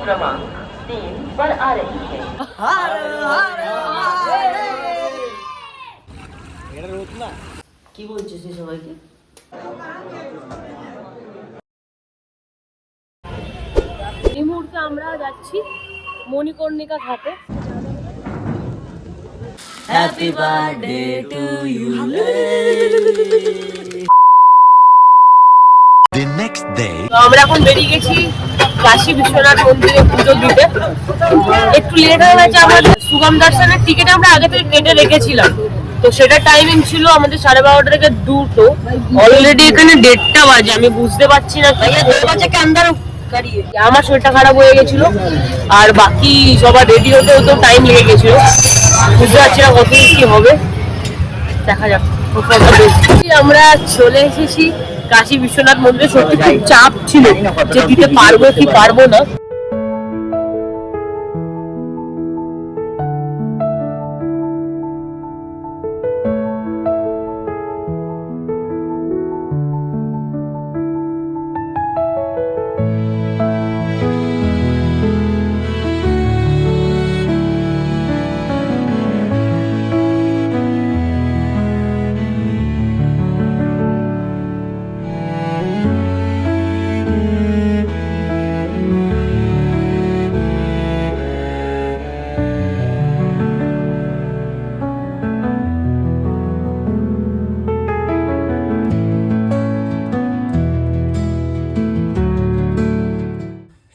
क्रमांक 3 पर आ रही है। কি বলছিস সবাইকে? এই মুহূর্তে আমরা যাচ্ছি মণিকর্ণিকা ঘাটে। Happy birthday to you. The next day, আমরা এখন বেরিয়ে গেছি কাশী বিশ্বনাথ মন্দিরে পুজো দিতে। একটু লেট হয়ে গেছে আমাদের। সুগম দর্শনের টিকিট আমরা আগে থেকে কেটে রেখেছিলাম, তো সেটা টাইমিং ছিল আমাদের 12:30 থেকে 2টো। অলরেডি এখানে 1:30 বাজে, আমি বুঝতে পারছি না আমার শরীরটা খারাপ হয়ে গেছিল আর বাকি সবার রেডি হতে হতেও টাইম লেগে গেছিল। বুঝতে পারছি না কতদিন কি হবে, দেখা যাক। আমরা চলে এসেছি কাশী বিশ্বনাথ মন্দিরে। সত্যি খুব চাপ ছিল যে দিতে পারবো কি পারবো না।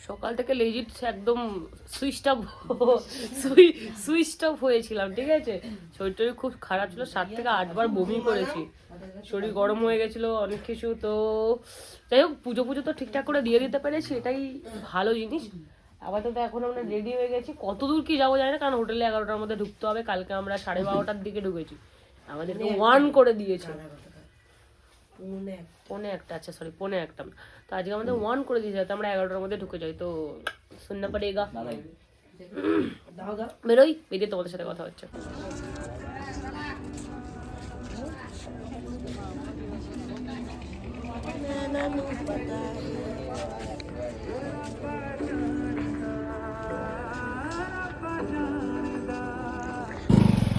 সকাল থেকে লেজিট একদম সুইচ অফ হয়েছিলাম, ঠিক আছে। শরীরটা খুব খারাপ ছিল, 7 থেকে 8 বার বমি করেছি, শরীর গরম হয়ে গেছিল অনেক কিছু। তো যাই হোক, পুজো তো ঠিকঠাক করে দিয়ে দিতে পেরেছি, এটাই ভালো জিনিস। আপাতত এখন আমরা রেডি হয়ে গেছি। কত দূর কি যাবো জানি না, কারণ হোটেলে 11টার মধ্যে ঢুকতে হবে। কালকে আমরা 12:30টার দিকে ঢুকেছি, আমাদেরকে 1 করে দিয়েছে। 1:45, আচ্ছা সরি 1:45। তো আজকে আমাদের 1 করে দিয়েছে, যাতে আমরা 11টার মধ্যে ঢুকে যাই। তো শুননা পড়েগা, বেরোই, বেরিয়ে তোমাদের সাথে কথা হচ্ছে।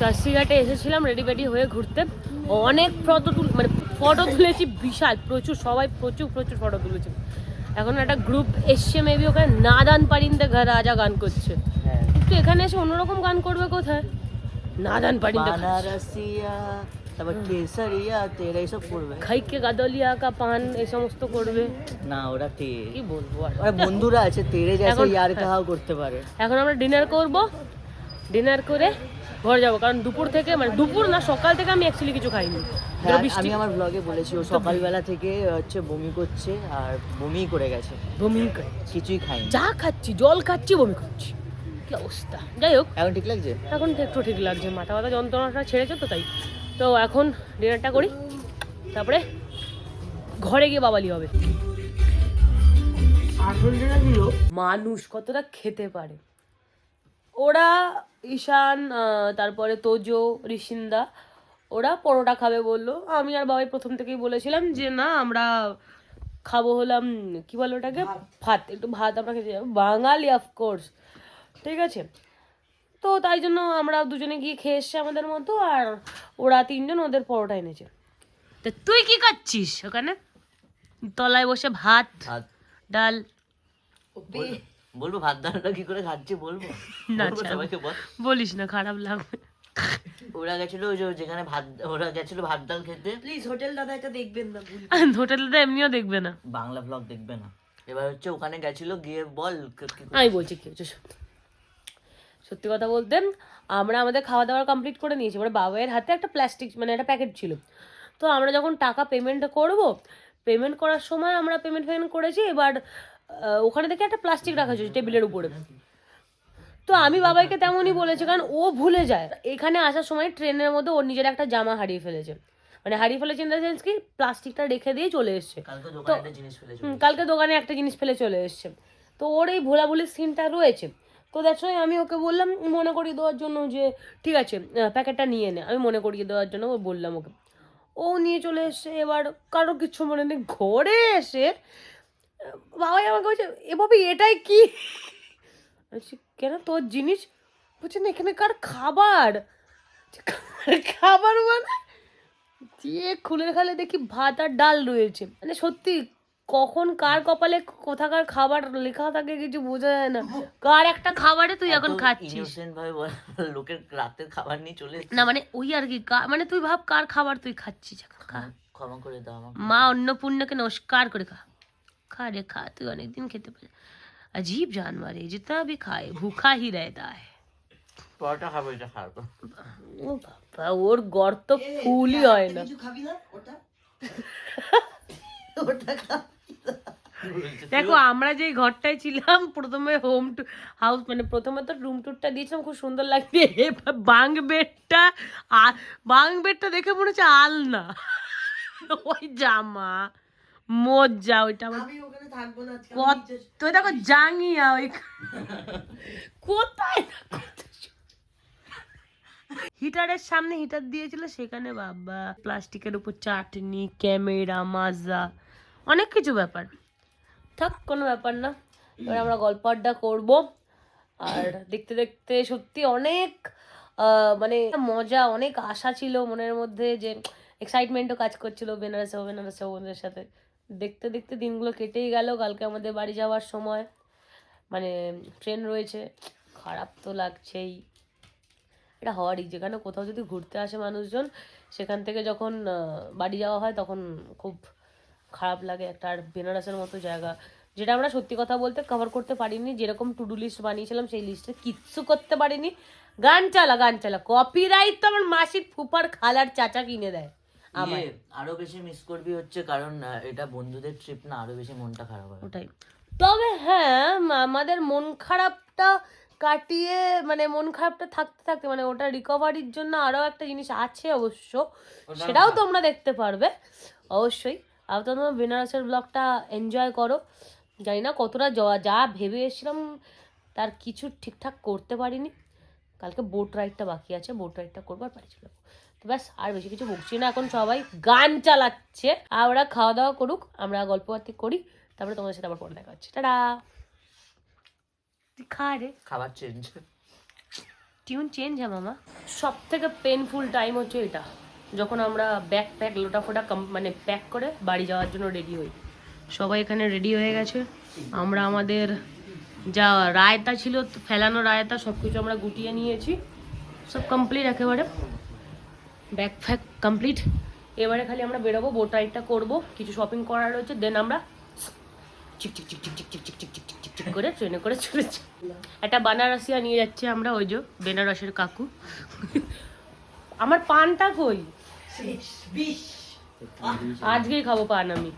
কাশীঘাটে এসেছিলাম রেডি হয়ে ঘুরতে। অনেক ফটো তুলেছি, বিশাল প্রচুর, সবাই প্রচুর ফটো তুলেছে। এখন একটা গ্রুপ এসছে, মেবি ওখানে নাদান পারিন্দে ঘর রাজা গান করছে। কিন্তু এখানে এসে অন্যরকম গান করবে কোথায়? নাদান পারিন্দে বানারসিয়া, তারপর কেসারিয়া, তেরা এইসব করবে। খাইকে গাদলিয়া কা পান এই সমস্ত করবে। না, ওরা কি বলবো আর, ওরা বন্ধুরা আছে, তেরে যাচ্ছে, ইয়ার কাহাও করতে পারে। এখন আমরা ডিনার করব, ডিনার করে ঘর যাবো। কারণ দুপুর থেকে, মানে দুপুর না, সকাল থেকে আমি অ্যাকচুয়ালি কিছু খাইনি। আমি আমার ব্লগে বলেছি ও সকালবেলা থেকে হচ্ছে বমি করছে আর বমি করে গেছে, কিছুই খাইনি। যা খাচ্ছি, জল খাচ্ছি, বমি করছি, কি অবস্থা। যাই হোক, এখন ঠিক লাগছে? এখন একটু ঠিক লাগছে, মাথা যন্ত্রণাটা ছেড়েছে তো তাই। তো এখন ডিনারটা করি, তারপরে ঘরে গিয়ে বাবালি হবে। মানুষ কতটা খেতে পারে। ওরা ঈশান, তারপরে তোজো, ঋষিন্দা, ওরা পরোটা খাবে বললো। আমি আর বাবাই প্রথম থেকেই বলেছিলাম যে না, আমরা খাবো হলাম কি বলো ওটাকে, ভাত। একটু ভাত আমরা খেতে যাবো, বাঙালি অফকোর্স, ঠিক আছে। তো তাই জন্য আমরা দুজনে গিয়ে খেয়ে এসছি আমাদের মতো, আর ওরা 3জন ওদের পরোটা এনেছে। তা তুই কি খাচ্ছিস ওখানে তলায় বসে? ভাত ডাল। বলবো ভাত ডালটা কি করে খাচ্ছি বলবো? না সবাইকে বল, বলিস না, খারাপ লাগবে। ওরা গেছিল যেখানে ওরা গেছিল ভাত ডাল খেতে। প্লিজ হোটেল দাদা এটা দেখবেন না, হোটেল দাদা এমনিও দেখবে না, বাংলা ব্লগ দেখবে না। এবার হচ্ছে ওখানে গেছিল, গিয়ে বল। আমি বলছি কি হচ্ছে, সত্যি কথা বলতে আমরা আমাদের খাওয়া দাওয়া কমপ্লিট করে নিয়েছি। এবার বাবাইয়ের হাতে একটা প্লাস্টিক, মানে একটা প্যাকেট ছিল। তো আমরা যখন টাকা পেমেন্ট করব, পেমেন্ট করার সময় আমরা পেমেন্ট করেছি। এবার ওখানে দেখে একটা প্লাস্টিক রাখা হয়েছে টেবিলের উপরে। তো আমি বাবাইকে তেমনই বলেছি, কারণ ও ভুলে যায়। এখানে আসার সময় ট্রেনের মধ্যে ওর নিজের একটা জামা হারিয়ে ফেলেছে, মানে হারিয়ে ফেলেছে ইন দ্য সেন্স কি, প্লাস্টিকটা রেখে দিয়ে চলে এসছে। কালকে দোকানে একটা জিনিস ফেলে চলে এসছে। তো ওর এই ভোলাভুলির সিনটা রয়েছে। তো দ্যাটস ওয়াই আমি ওকে বললাম মনে করিয়ে দেওয়ার জন্য যে ঠিক আছে প্যাকেটটা নিয়ে নে, আমি মনে করিয়ে দেওয়ার জন্য বললাম ওকে। ও নিয়ে চলে এসছে। এবার কারো কিচ্ছু মনে নেই, ঘরে এসে বাবাই আমাকে বলছে এভাবে এটাই কি, বলছি কেন তোর জিনিস? বলছে না এখানকার খাবার। খাবার মানে দিয়ে খুলে খালে দেখি ভাত আর ডাল রয়েছে। মানে সত্যি কখন কার কপালে কোথাকার খাবার লেখা থাকে কিছু বোঝা যায় না। কার একটা খাবারে তুই এখন খাচ্ছিস ইনোসেন্ট ভাবে লোকের রাতের খাবার নিয়ে চলে না, মানে ওই আর কি, মানে তুই ভাব কার খাবার তুই খাচ্ছিস এখন। খা, ক্ষমা করে দাও আমাকে। মা অন্নপূর্ণাকে নমস্কার করে খা। खा रे खा, तू अनेक दिन खेते पर अजीब जानवर है, जितना भी खाए भूखा ही रहता है। পরোটা খাবো, এটা খাবো। ও বাবা, ওর গর্ত ফুলই হয় না। দেখো আমরা যে ঘরটায় ছিলাম প্রথমে হাউস মানে প্রথমে তো রুম টুরটা দিয়েছিলাম, খুব সুন্দর লাগছে। বাং বেডটা দেখে মনে হচ্ছে আলনা, ওই জামা মজ্জা ওইটা তুই দেখো জাঙ্গিয়া ওই কোথায় হিটারের সামনে হিটার দিয়েছিল সেখানে বাবা প্লাস্টিকের উপর চাটনি, ক্যামেরা, মাজা, অনেক কিছু ব্যাপার। থাক, কোনো ব্যাপার না। এবার আমরা গল্প আড্ডা করবো। আর দেখতে দেখতে সত্যি অনেক মানে মজা, অনেক আশা ছিল মনের মধ্যে, যে এক্সাইটমেন্টও কাজ করছিল বেনারসে বন্ধুদের সাথে। দেখতে দেখতে দিনগুলো কেটেই গেল। কালকে আমাদের বাড়ি যাওয়ার সময় মানে ট্রেন রয়েছে, খারাপ তো লাগছেই। এটা হওয়ারই, যেখানে কোথাও যদি ঘুরতে আসে মানুষজন সেখান থেকে যখন বাড়ি যাওয়া হয় তখন খুব খারাপ লাগে একটা। আর বেনারসের মতো জায়গা যেটা আমরা সত্যি কথা বলতে কভার করতে পারিনি, যেরকম টু ডু লিস্ট বানিয়েছিলাম সেই লিস্টে কিচ্ছু করতে পারিনি। গান চালা কপিরাইট তো আমার মাসির ফুপার খালার চাচা কিনে দেয়। আরো বেশি মিস করবি হচ্ছে কারণ এটা বন্ধুদের ট্রিপ না, আরো বেশি মনটা খারাপ হয় ওটাই। তবে হ্যাঁ, আমাদের মন খারাপটা কাটিয়ে মানে মন খারাপটা থাকতে থাকতে মানে ওটা রিকভারির জন্য আরও একটা জিনিস আছে অবশ্য, সেটাও তোমরা দেখতে পারবে অবশ্যই। আর তোমরা বেনারসের ব্লগটা এনজয় করো। জানি না কতটা যা ভেবে এসেছিলাম তার কিছু ঠিকঠাক করতে পারিনি। কালকে বোট রাইডটা বাকি আছে, বোট রাইডটা করবো আর বাড়ি চলে যাবো। তো ব্যাস, আর বেশি কিছু বকছি না, এখন সবাই গান চালাচ্ছে আর ওরা খাওয়া দাওয়া করুক, আমরা গল্পবার্তি করি, তারপরে তোমাদের সাথে আবার পরে দেখা হচ্ছে। টাটা। খা রে, খাবার চেঞ্জ, টিউন চেঞ্জ। হ্যাঁ মামা, সব থেকে পেনফুল টাইম হচ্ছে এটা, যখন আমরা ব্যাগ লোটাফোটা মানে প্যাক করে বাড়ি যাওয়ার জন্য রেডি হই। সবাই এখানে রেডি হয়ে গেছে। আমরা আমাদের যা রায়তা ছিল, ফেলানো রায়তা, সব কিছু আমরা গুটিয়ে নিয়েছি, সব কমপ্লিট একেবারে, ব্যাগ ফ্যাগ কমপ্লিট। এবারে খালি আমরা বেরোবো, বোট রাইডটা করবো, কিছু শপিং করার রয়েছে, দেন আমরা চিক চিক চিক চিক চিক চিক চিক চিক চিক চিক চিক করে ট্রেনে করে চলেছি। একটা বানারসিয়া নিয়ে যাচ্ছে আমরা, ওই যে বেনারসের কাকু। আমার পানটা কই? আজকেই খাবো পান আমি,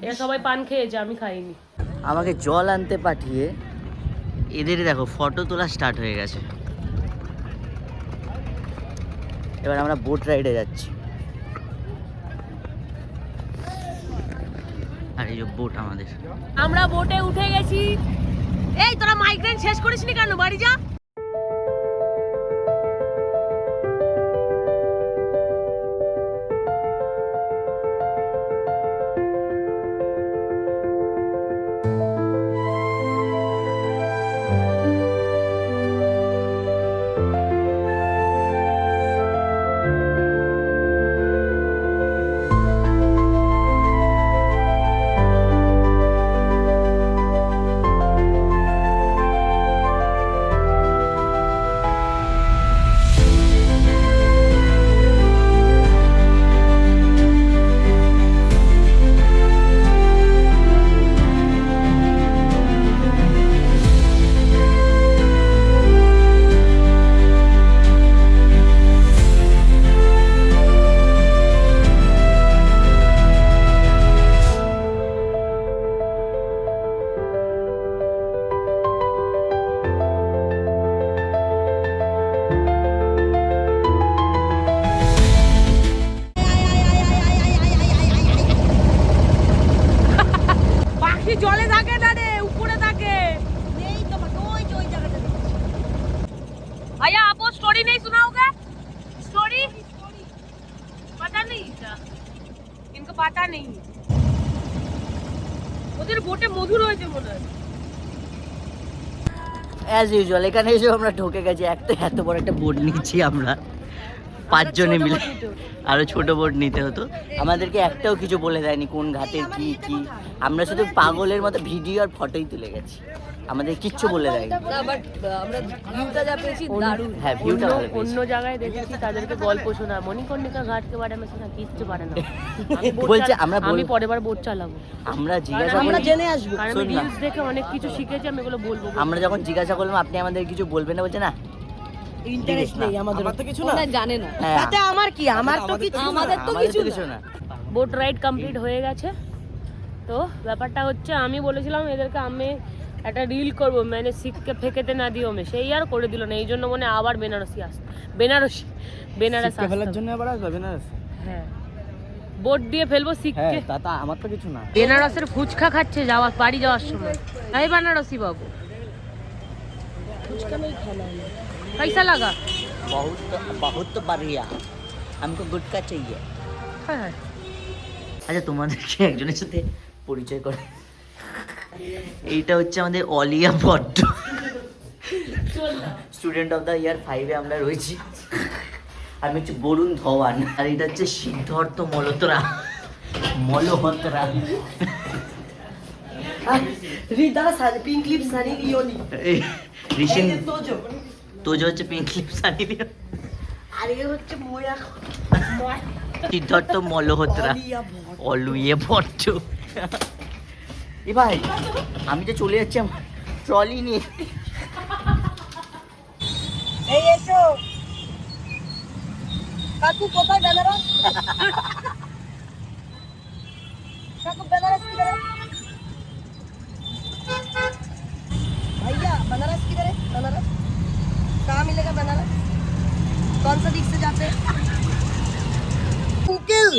এরা সবাই পান খেয়েছে, আমি খাইনি। আমাকে জল আনতে পাঠিয়ে এদের দেখো ফটো তোলা স্টার্ট হয়ে গেছে। এবার আমরা বোট রাইডে যাচ্ছি, আর এই যে বোট আমাদের। আমরা বোটে উঠে গেছি। এই তোরা মাইগ্রেন শেষ করিসনি কেন? বাড়ি যা। জলে থাকে না রে, উপরে থাকে। भैया आपको स्टोरी नहीं सुनाओगे? स्टोरी पता नहीं, इनको पता नहीं। ওদের বোটে মধু রয়েছে মনে হয়। অ্যাজ ইউজুয়াল এখানে এসে আমরা ঢুকে গেছি, একটা এত বড় একটা বোট নিচ্ছি আমরা 5 জনে মিলে। আরো ছোট বোট নিতে হতো, আমাদেরকে একটাও কিছু বলে দেয়নি কোন ঘাটের কি কি, আমরা শুধু পাগলের মতো ভিডিও আর ফটোই তুলে গেছি, আমাদের কিচ্ছু বলে দেয়নি। আমরা ভিউটা যা পেয়েছি দারুণ। হ্যাঁ ভিউটা ভালো পেয়েছি। অন্য জায়গায় দেখেছি তাদেরকে গল্প শোনা, মণিকর্ণিকা ঘাটকে বারে আমি শোনা কিচ্ছু পারে না। বলছে আমি পরের বার বোট চালাবো, আমরা জিজ্ঞাসা আমরা করলাম, জেনে আসবো, কারণ আমি রিলস দেখে অনেক কিছু শিখেছি, আমি এগুলো বলবো। আমরা যখন জিজ্ঞাসা করলাম আপনি আমাদের কিছু বলবেন না, বলছে না ইন্টারেস্ট নেই আমাদের, তো কিছু না, ওরা জানে না। হ্যাঁ। তাতে আমার কি, আমার তো কিছু, আমাদের তো আমাদের কিছু তো কিছু না। বোট রাইড কমপ্লিট হয়ে গেছে। তো ব্যাপারটা হচ্ছে আমি বলেছিলাম এদেরকে আমি একটা রিল করবো, মানে শিখকে ফেকেতে না দিও মে, সেই আর করে দিল না। এই জন্য মনে আবার বেনারসি বেনারস শিক্ষা ফেলার জন্য আবার আসবে না। হ্যাঁ বোট দিয়ে ফেলবো শিখকে। তা আমার তো কিছু না। বেনারসের ফুচকা খাচ্ছে বাড়ি যাওয়ার সময়। তাই বেনারসি বাবু ফুচকা নেই খানা পয়সা লাগা बहुत बढ़िया, हमको गुटका चाहिए। হ্যাঁ। আচ্ছা তোমাদেরকে একজনের সাথে পরিচয় করে, এইটা হচ্ছে আমাদের Alia Bhatt, student of the year 5-এ আমরা রয়েছি। আমি হচ্ছে বরুণ ধওয়ান, আর এটা হচ্ছে সিদ্ধার্থ মলহোত্রা। রিদা পিঙ্ক লিপস সানি লিওনি ঋষিন তোজো হচ্ছে পিঙ্ক লিপস সানি লিওনি, আর এ হচ্ছে মোয়া সিদ্ধার্থ মলহোত্রা, অলুয়ে ভট্ট। এ ভাই আমি তো চলে যাচ্ছি আমার ট্রলি নিয়ে। এই এসো কাকু, কোথায় বেনারস? কাকু বেনারস किधर है? भैया बनारस किधर है? बनारस कहाँ मिलेगा बनारस? कौन सा दिख से जाते हैं? अंकल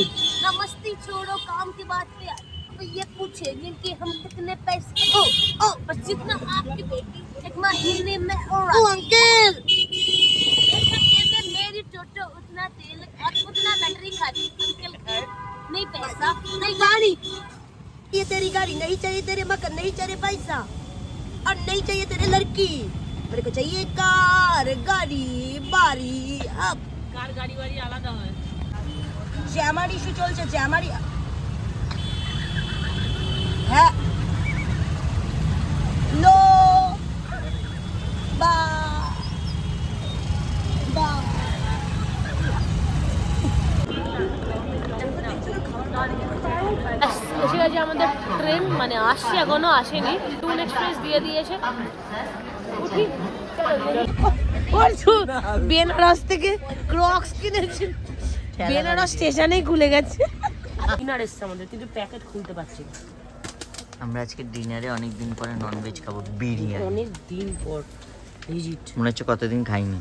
नमस्ते छोड़ो काम की बात पे आए। तो ये पूछेंगे कि हम कितने पैसे ओ बस जितना आपकी बेटी एक महीने में और अंकल मेरी टोटो उतना तेल और उतना बैटरी खाती अंकल घर नहीं पैसा नहीं गाड़ी, ये तेरी गाड़ी नहीं चाहिए, तेरे मकान नहीं चाहिए पैसा, और नहीं चाहिए तेरे लड़की, मेरे को चाहिए कार गाड़ी बाड़ी। अब কার গাড়ি বাড়ি আলাদা হয়। জ্যামার ইস্যু চলছে, জ্যামার হ্যাঁ নো বা বা এসে গেছে আমাদের ট্রেন, মানে আসছে এখনো আসেনি, টুন এক্সপ্রেস দিয়ে দিয়েছে। উঠি বেনারস থেকে ক্রক্স কিনেছি, বেনারস স্টেশনেই খুলে গেছে। ডিনার এসছে আমাদের, কিন্তু প্যাকেট খুলতে পারছি না। আমরা আজকে ডিনারে অনেকদিন পরে ননভেজ খাবো, বিরিয়ানি। অনেক দিন পর ভিজিট, মনে হচ্ছে কতদিন খাইনি।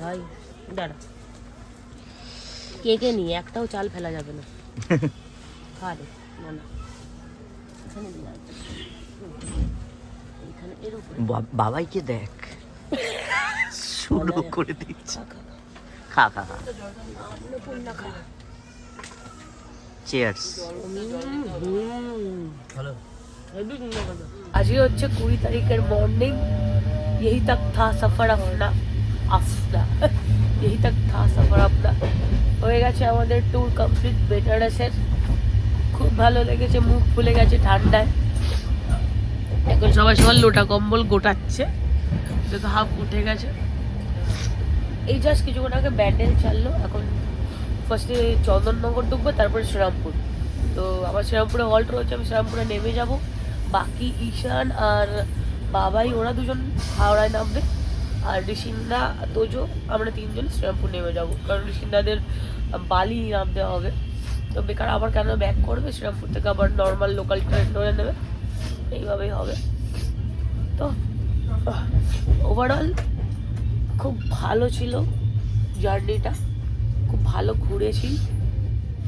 ভাই দাঁড়া, কে নিয়ে একটাও চাল ফেলা যাবে না। খা রে, না না এখানে দিয়ে আয়। এখানে এর উপরে বাবাইকে দেখ শুরু করে দিচ্ছে। খা খা খা খা খা, চিয়ার্স। আজকে হচ্ছে 20 তারিখের মর্নিং। यही तक था सफर अपना यही तक था सफर अपना। হয়ে গেছে আমাদের ট্যুর কমপ্লিট বেনারসের। খুব ভালো লেগেছে, মুখ ফুলে গেছে ঠান্ডায়। এখন সবাই লোটা কম্বল গোটাচ্ছে, দেখো হাফ উঠে গেছে। এই জাস্ট কিছুক্ষণ আগে ব্যান্ডেল চাললো। এখন ফার্স্টে চন্দননগর ঢুকবো, তারপরে শ্রীরামপুর। তো আমার শ্রীরামপুরে হল্ট রয়েছে, আমি শ্রীরামপুরে নেমে যাব। বাকি ঈশান আর বাবাই ওরা দুজন হাওড়ায় নামবে, আর ঋষিন্দা তোজো আমরা 3 জন শ্রীরামপুর নেমে যাব, কারণ ঋষিন্দাদের বালি নামতে হবে। তো বেকার আবার কেন ব্যাক করবে, শ্রীরামপুর থেকে আবার নর্মাল লোকাল ট্রেন ধরে নেবে, এইভাবেই হবে। তো ওভারঅল খুব ভালো ছিল জার্নিটা, খুব ভালো ঘুরেছি।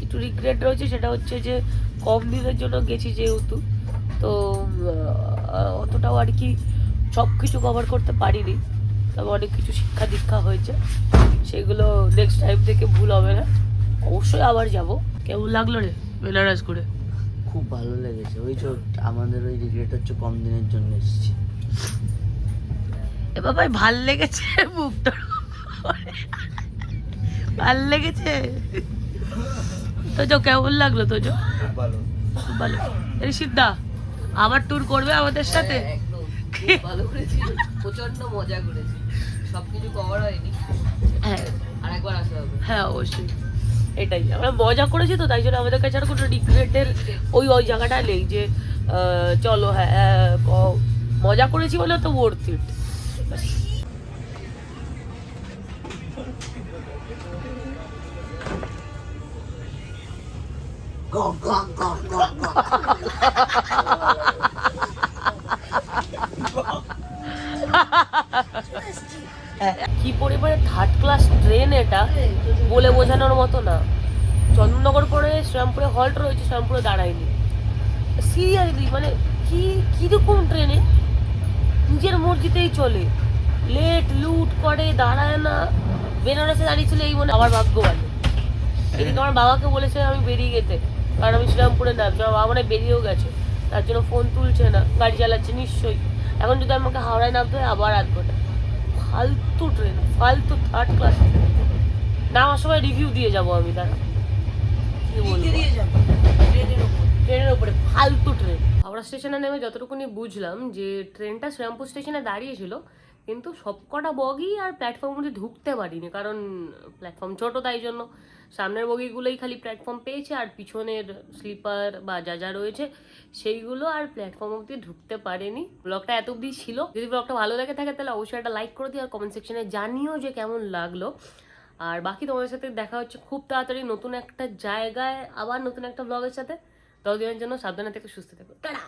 একটু রিগ্রেট রয়েছে, সেটা হচ্ছে যে কম দিনের জন্য গেছি যেহেতু, তো অতটাও আর কি সব কিছু কভার করতে পারিনি। তবে অনেক কিছু শিক্ষা দীক্ষা হয়েছে, সেগুলো নেক্সট টাইম থেকে ভুল হবে না। অবশ্যই আবার যাব। কেমন লাগলো রে বেনারস ঘুরে? খুব ভালো লেগেছে। ওই যে আমাদের ওই রিগ্রেট হচ্ছে কম দিনের জন্য এসেছি। এ বাবাই ভাল লেগেছে মুখটা, ভাল লেগেছে তোজো? কেমন লাগলো তোজো? খুব ভালো। এই সিদ্ধা আবার ট্যুর করবে আমাদের সাথে? খুব ভালো করেছি, প্রচন্ড মজা করেছি, সবকিছু কভার হয়নি, হ্যাঁ আরেকবার আসা হবে। হ্যাঁ অবশ্যই, এটাই আমরা মজা করেছি তো, তাই জন্য আমাদের কাছে আর কোনো রিগ্রেটের ওই ওই জায়গাটা নেই যে চলো হ্যাঁ মজা করেছি বলে তো ওয়ার্থ ইট। কি পরিমাণে থার্ড ক্লাস ট্রেন এটা বলে বোঝানোর মতো না। চন্দননগর পরে শ্রীরামপুরে হল্ট রয়েছে, শ্রীরামপুরে দাঁড়ায়নি। সিরিয়াসলি মানে কি কিরকম ট্রেনে নিজের মর্জিতেই চলে, লেট লুট করে, দাঁড়ায় না। বেনারসে দাঁড়িয়েছিল এই মনে আবার ভাগ্য ভালো। এদিকে আমার বাবাকে বলেছে আমি বেরিয়ে যেতে, কারণ আমি শ্রীরামপুরে নামছি। আমার বাবা মানে বেরিয়েও গেছে, তার জন্য ফোন তুলছে না, গাড়ি চালাচ্ছে নিশ্চয়ই। এখন যদি আমাকে হাওড়ায় নামতে হয় আবার 8 ঘন্টা। ফালতু ট্রেন, ফালতু থার্ড ক্লাস। নামার সময় রিভিউ দিয়ে যাবো আমি, দাঁড়া কি বলবো, ট্রেনের উপরে ফালতু ট্রেন। হাওড়া স্টেশনে নেমে যতটুকুনি বুঝলাম যে ট্রেনটা শ্রীরামপুর স্টেশনে দাঁড়িয়েছিল, কিন্তু সবকটা বগি আর প্ল্যাটফর্মের মধ্যে ঢুকতে পারিনি, কারণ প্ল্যাটফর্ম ছোট, তাই জন্য সামনের বগিগুলোই খালি প্ল্যাটফর্ম পেয়েছে, আর পিছনের স্লিপার বা যা যা রয়েছে সেইগুলো আর প্ল্যাটফর্ম অব্দি ঢুকতে পারেনি। ব্লগটা এত অব্দি ছিল। যদি ব্লগটা ভালো লেগে থাকে তাহলে অবশ্যই একটা লাইক করে দিও, আর কমেন্ট সেকশনে জানিও যে কেমন লাগলো। আর বাকি তোমাদের সাথে দেখা হচ্ছে খুব তাড়াতাড়ি নতুন একটা জায়গায়, আবার নতুন একটা ব্লগের সাথে। ততদিনের জন্য সাবধানে থেকে সুস্থ থেকো, টাটা।